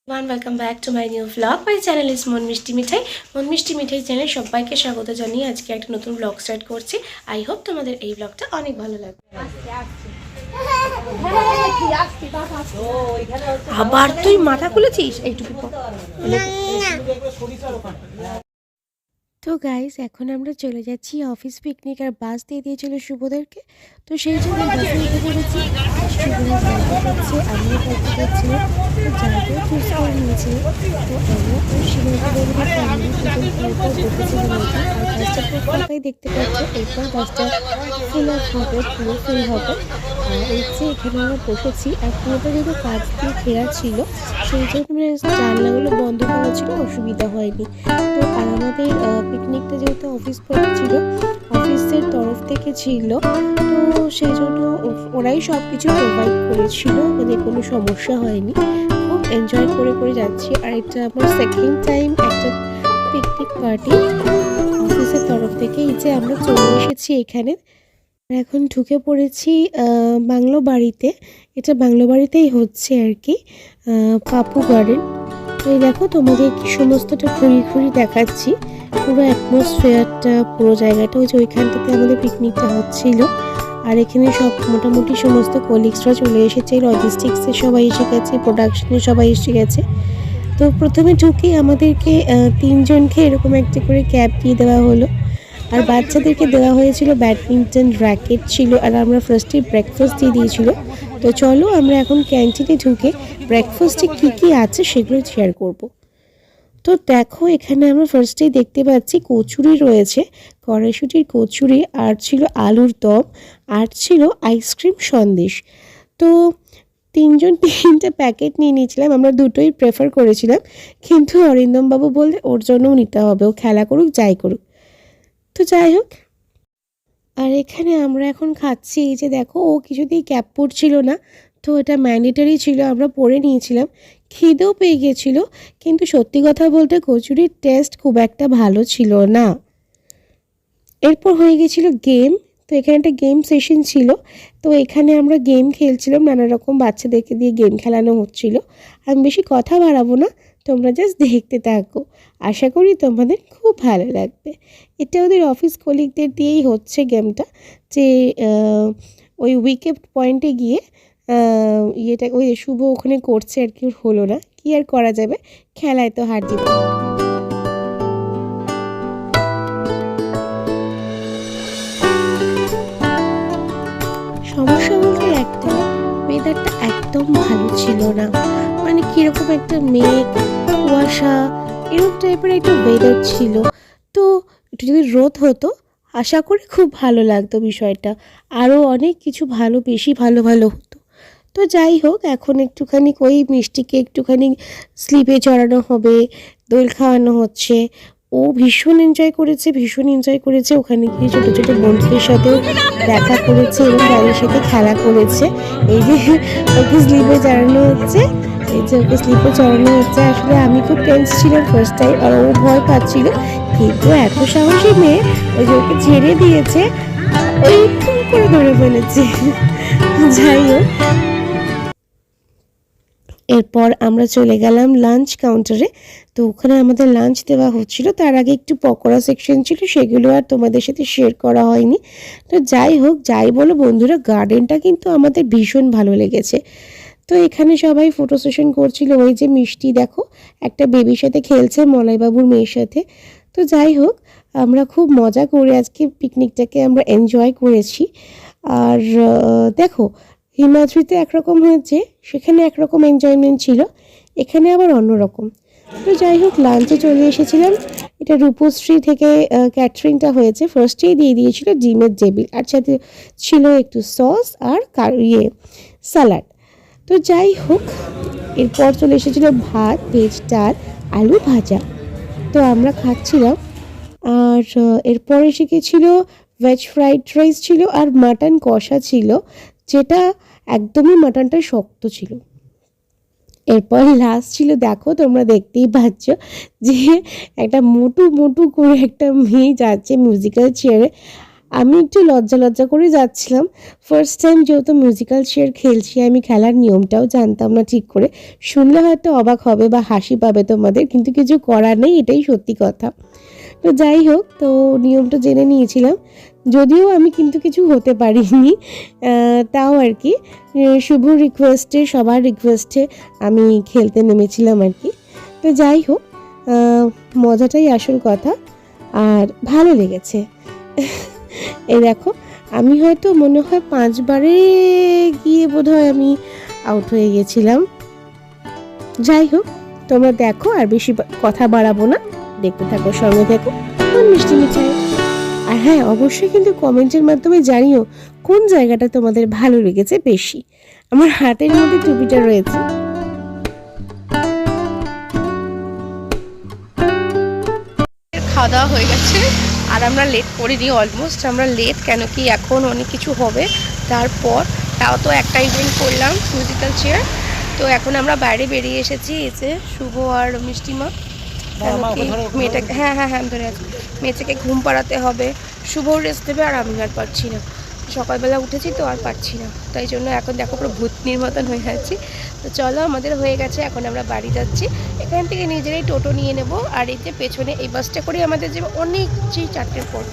Welcome back to my new blog. My channel is মন মিষ্টি মিঠাই। মন মিষ্টি মিঠাই চ্যানেল সবাইকে স্বাগত জানিয়ে আজকে একটা নতুন ব্লগ স্টার্ট করছি। আই হোপ তোমাদের এই ব্লগটা অনেক ভালো লাগবে। আবার তুই মাথা খুলেছিস এইটুকু। তো গাইস, এখন আমরা চলে যাচ্ছি অফিস পিকনিক, আর বাস দিয়ে দিয়েছিল শুভদেরকে। তো সেই জন্য বাসে উঠে পড়েছি। শুভদের জায়গা করছে, আমিও করতে পারছিলাম। তো জায়গাও চুজ করে নিয়েছিল। তো আমরা ওই শিবদেবের ফ্যামিলি দুজন বসেছিলাম। আর বাসটা খুব ফাঁকাই দেখতে পাচ্ছ। এরপর বাসটা ফুল আপ হবে, পুরো ফ্রি হবে। আর এই যে এখানে আমরা বসেছি, আর পুরোটা যেহেতু কাজ দিয়ে ঘেরা ছিল, সেই জন্য জানলাগুলো বন্ধ করা ছিল, অসুবিধা হয়নি। তো আর আমাদের পিকনিকটা যেহেতু অফিস ছিল, অফিসের তরফ থেকে ছিল, তো সেই জন্য ওরাই সব কিছু প্রোভাইড করেছিল, মানে কোনো সমস্যা হয়নি। খুব এনজয় করে করে যাচ্ছি। আর এটা আমার সেকেন্ড টাইম একটা পিকনিক পার্টি অফিসের তরফ থেকে। এই যে আমরা চলে এসেছি এখানে, এখন ঢুকে পড়েছি বাংলো বাড়িতে। এটা বাংলো বাড়িতেই হচ্ছে আর কি, পাপু গার্ডেন। তো এই দেখো, তোমাদের কি সমস্তটা ঘুরিয়ে ঘুরিয়ে দেখাচ্ছি, পুরো অ্যাটমসফিয়ারটা, পুরো জায়গাটা। ওই যে ওইখানটাতে আমাদের পিকনিকটা হচ্ছিল। আর এখানে সব মোটামুটি সমস্ত কলিগসরা চলে এসেছে, লজিস্টিক্সে সবাই এসে গেছে, প্রোডাকশনে সবাই এসে গেছে। তো প্রথমে ঢুকেই আমাদেরকে তিনজনকে এরকম একটা করে ক্যাপ দিয়ে দেওয়া হলো। আর বাচ্চাদেরকে দেওয়া হয়েছিল ব্যাডমিন্টন র্যাকেট ছিল। আর আমরা ফার্স্টে ব্রেকফাস্ট দিয়ে দিয়েছিল। তো চলো আমরা এখন ক্যান্টিনে ঢুকে ব্রেকফাস্টে কী কী আছে সেগুলো শেয়ার করব। তো দেখো, এখানে আমরা ফার্স্টেই দেখতে পাচ্ছি কচুরি রয়েছে, কড়াইশুটির কচুরি, আর ছিল আলুর দম, আর ছিল আইসক্রিম সন্দেশ। তো তিনজন তিনটা প্যাকেট নিয়ে নিয়েছিলাম। আমরা দুটোই প্রেফার করেছিলাম, কিন্তু অরিন্দমবাবু বললে ওর জন্যও নিতে হবে, ও খেলা করুক যাই করুক। তো যাই হোক, আর এখানে আমরা এখন খাচ্ছি। এই যে দেখো, ও কিছুতেই ক্যাপ পরছিল না, তো এটা ম্যান্ডেটারি ছিল, আমরা পরে নিয়েছিলাম। খিদেও পেয়ে গেছিল, কিন্তু সত্যি কথা বলতে কচুরির টেস্ট খুব একটা ভালো ছিল না। এরপর হয়ে গেছিল গেম। তো এখানে একটা গেম সেশন ছিল। তো এখানে আমরা গেম খেলছিলাম, নানা রকম বাচ্চাদেরকে দিয়ে গেম খেলানো হচ্ছিল। আমি বেশি কথা বাড়াবো না, তোমরা জাস্ট দেখতে থাকো। আশা করি তোমাদের খুব ভালো লাগবে। এটা ওদের অফিস কলিগদের দিয়েই হচ্ছে গেমটা, যে ওই উইকেট পয়েন্টে গিয়ে ইয়েটা ওই শুভ ওখানে করছে আর কি, হলো না, কি আর করা যাবে, খেলায় তো হার জিত। সমস্যা বলতে একটা, ওয়েদারটা একদম ভালো ছিল না, মানে কীরকম একটা মেঘ, কুয়াশা, এরকম টাইপের একটা ওয়েদার ছিল। তো একটু যদি রোদ হতো, আশা করি খুব ভালো লাগতো বিষয়টা, আরও অনেক কিছু ভালো, বেশি ভালো ভালো হতো। তো যাই হোক, এখন একটুখানি ওই মিষ্টিকে একটুখানি স্লিপে চড়ানো হবে, দোল খাওয়ানো হচ্ছে। ও ভীষণ এনজয় করেছে, ভীষণ এনজয় করেছে। ওখানে গিয়ে ছোটো ছোটো বন্ধুদের সাথেও দেখা করেছে এবং তাদের সাথে খেলা করেছে। এই যে ওকে স্লিপে চড়ানো হচ্ছে, এই যে ওকে স্লিপে চড়ানো হচ্ছে। আসলে আমি খুব টেন্স ছিলাম ফার্স্ট টাইম, আর ও ভয় পাচ্ছিল, কিন্তু এত সাহসী মেয়ে, ওই যে ওকে ছেড়ে দিয়েছে, ওই খুব করে ধরে ফেলেছে। যাই হোক, এরপর আমরা চলে গেলাম লাঞ্চ কাউন্টারে। তো ওখানে আমাদের লাঞ্চ দেওয়া হচ্ছিল। তার আগে একটু পকোড়া সেকশন ছিল, সেগুলো আর তোমাদের সাথে শেয়ার করা হয়নি। তো যাই হোক, যাই বলো বন্ধুরা, গার্ডেনটা কিন্তু আমাদের ভীষণ ভালো লেগেছে। তো এখানে সবাই ফটো সেশন করছিল। ওই যে মিষ্টি দেখো, একটা বেবির সাথে খেলছে, মলয়বাবুর মেয়ের সাথে। তো যাই হোক, আমরা খুব মজা করে আজকে পিকনিকটাকে আমরা এনজয় করেছি। আর দেখো, হিমাদ্রিতে একরকম হয়েছে, সেখানে একরকম এনজয়মেন্ট ছিল, এখানে আবার অন্যরকম। তো যাই হোক, লাঞ্চে চলে এসেছিলাম। এটা রূপশ্রী থেকে ক্যাটারিংটা হয়েছে। ফার্স্টেই দিয়ে দিয়েছিল ডিমের টেবিল, আর সাথে ছিল একটু সস আর স্যালাড। তো যাই হোক, এরপর চলে এসেছিল ভাত, ভেজ ডাল, আলু ভাজা। তো আমরা খাচ্ছিলাম। আর এরপর এসে গেছিল ভেজ ফ্রাইড রাইস ছিল, আর মাটন কষা ছিল, যেটা একদমই মাটনটা শক্ত ছিল। এরপর লাস্ট ছিল, দেখো তোমরা দেখতেই পাচ্ছ, যে একটা মোটু মোটু করে একটা মেয়ে যাচ্ছে মিউজিক্যাল চেয়ারে। আমি একটু লজ্জা লজ্জা করে যাচ্ছিলাম। ফার্স্ট টাইম যেহেতু মিউজিক্যাল চেয়ার খেলছি, আমি খেলার নিয়মটাও জানতাম না ঠিক করে। শুনলে হয়তো অবাক হবে বা হাসি পাবে তোমাদের, কিন্তু কিছু করার নেই, এটাই সত্যি কথা। তো যাই হোক, তো নিয়মটা জেনে নিয়েছিলাম, যদিও আমি কিন্তু কিছু হতে পারিনি। তাও আর কি শুভ রিকোয়েস্টে, সবার রিকোয়েস্টে আমি খেলতে নেমেছিলাম আর কি। তো যাই হোক, মজাটাই আসল কথা, আর ভালো লেগেছে। এই দেখো, আমি হয়তো মনে হয় 5 বারে গিয়ে বোধহয় আমি আউট হয়ে গেছিলাম। যাই হোক, তোমরা দেখো, আর বেশি কথা বাড়াবো না, দেখতে থাকো, সঙ্গে থাকো, কোন মিষ্টি মিঠাই। আর হ্যাঁ, অবশ্যই কিন্তু কমেন্টের মাধ্যমে জানিও কোন জায়গাটা তোমাদের ভালো লেগেছে বেশি। আমার হাতের মধ্যে টুপিটা রয়েছে। খাওয়া দাওয়া হয়ে গেছে, আর আমরা লেট করিনি, অলমোস্ট আমরা লেট, কেন কি এখন অনেক কিছু হবে তারপর। তাও তো একটা ইভেন্ট করলাম মিউজিক্যাল চেয়ার। তো এখন আমরা বাইরে বেরিয়ে এসেছি, এই যে শুভ আর মিষ্টিমা। কেন কি মেয়েটাকে, হ্যাঁ হ্যাঁ হ্যাঁ ধরে আছে, মেয়েটাকে ঘুম পাড়াতে হবে, শুভও রেস্ট দেবে, আর আমি আর পারছি না, সকালবেলা উঠেছি তো আর পারছি না, তাই জন্য এখন দেখো পুরো ভূতনির মতন হয়ে আছি। তো চলো, আমাদের হয়ে গেছে, এখন আমরা বাড়ি যাচ্ছি। এখান থেকে নিজেরাই টোটো নিয়ে নেব, আর এই যে পেছনে এই বাসটা করে আমাদের যে অনেক, যে 4টের পর